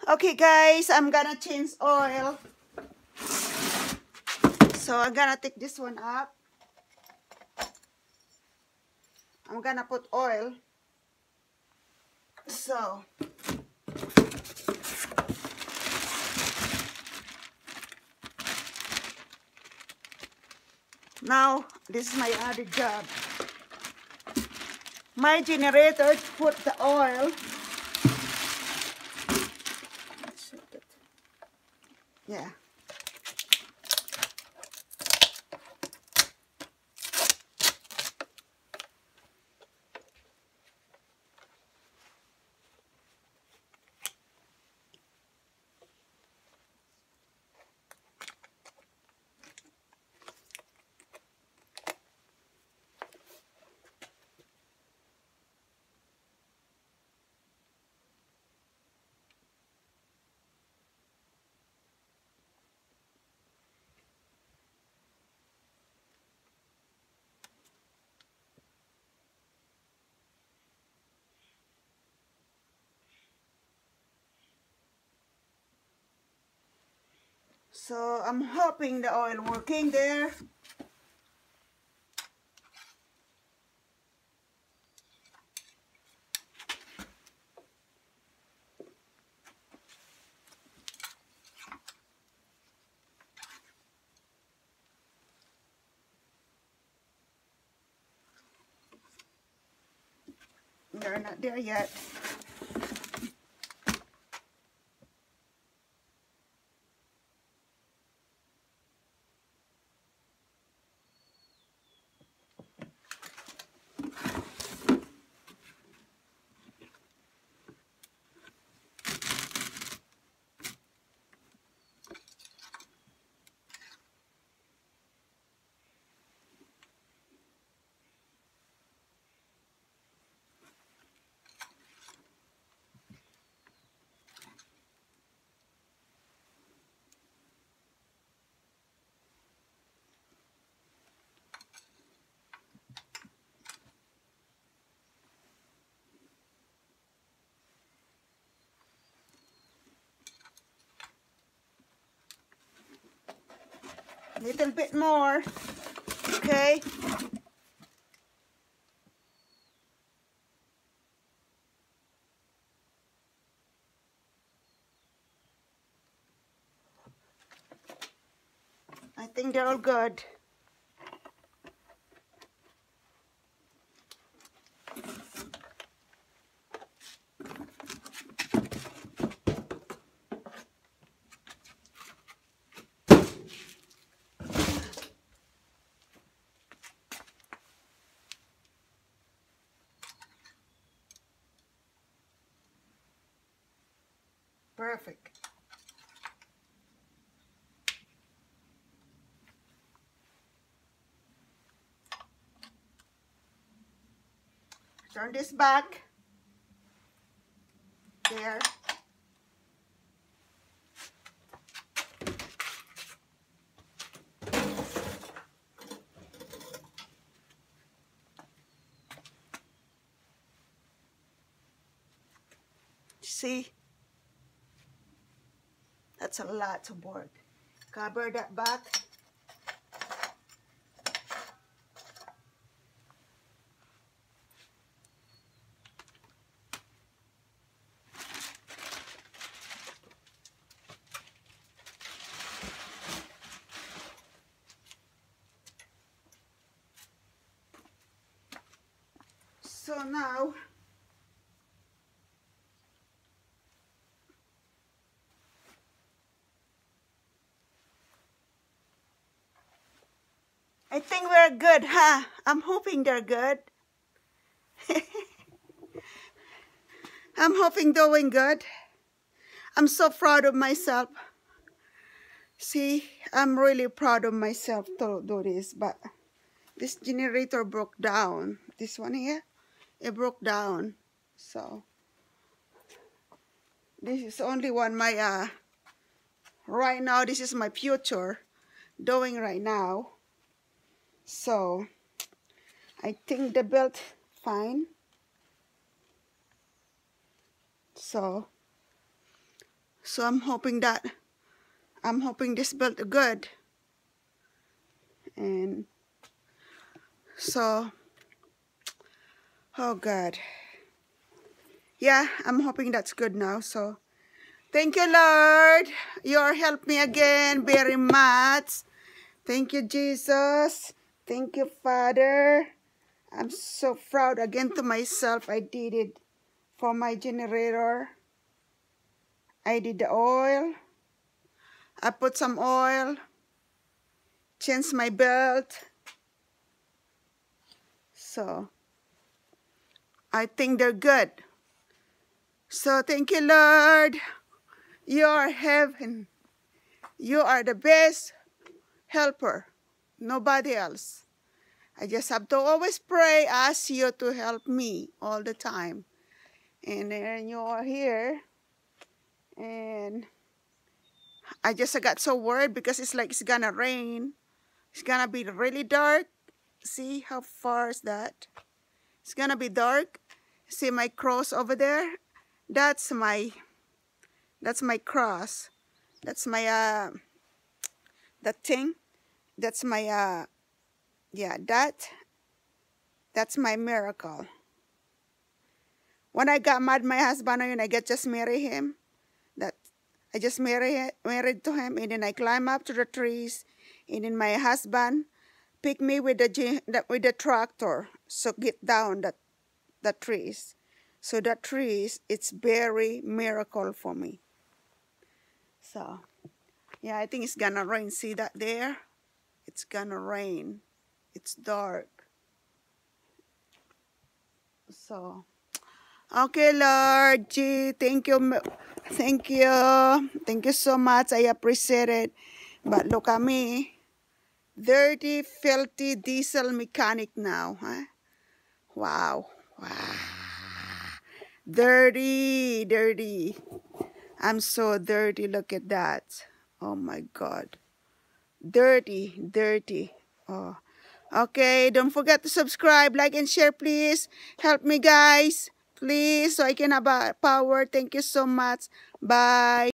Okay guys, I'm gonna change oil. So I'm gonna take this one up. I'm gonna put oil. So now this is my other job. My generator put the oil. Yeah. So I'm hoping the oil working there. They're not there yet. Little bit more. Okay. I think they're all good. Perfect. Turn this back. There. See? That's a lot of work. Cover that back. So now, I think we're good, huh? I'm hoping they're good. I'm hoping doing good. I'm so proud of myself. See, I'm really proud of myself to do this, but this generator broke down. This one here, it broke down. So this is only one my right now. This is my future doing right now. So I think the belt fine. So So I'm hoping this built good. And so, oh God. Yeah, I'm hoping that's good now. So thank you, Lord. You helped me again very much. Thank you, Jesus. Thank you, Father. I'm so proud again to myself. I did it for my generator. I did the oil. I put some oil. Changed my belt. So I think they're good. So thank you, Lord. You are heaven. You are the best helper. Nobody else. I just have to always pray, ask you to help me all the time. And then you are here. And I just got so worried because it's like it's gonna rain. It's gonna be really dark. See how far is that? It's gonna be dark. See my cross over there? That's my cross. That's my that thing. That's my yeah, that's my miracle. When I got mad my husband and I just marry him, that I just married to him, and then I climb up to the trees, and then my husband pick me with the tractor, so get down the trees. So the trees, it's very miracle for me. So yeah, I think it's gonna rain. See that there? It's gonna rain. It's dark. So okay, Lord, gee, thank you so much. I appreciate it. But look at me, dirty, filthy diesel mechanic now, huh? Wow, dirty. I'm so dirty. Look at that. Oh my God, dirty. Oh, okay. Don't forget to subscribe, like, and share, please. Help me, guys. Please, so I can have power. Thank you so much. Bye.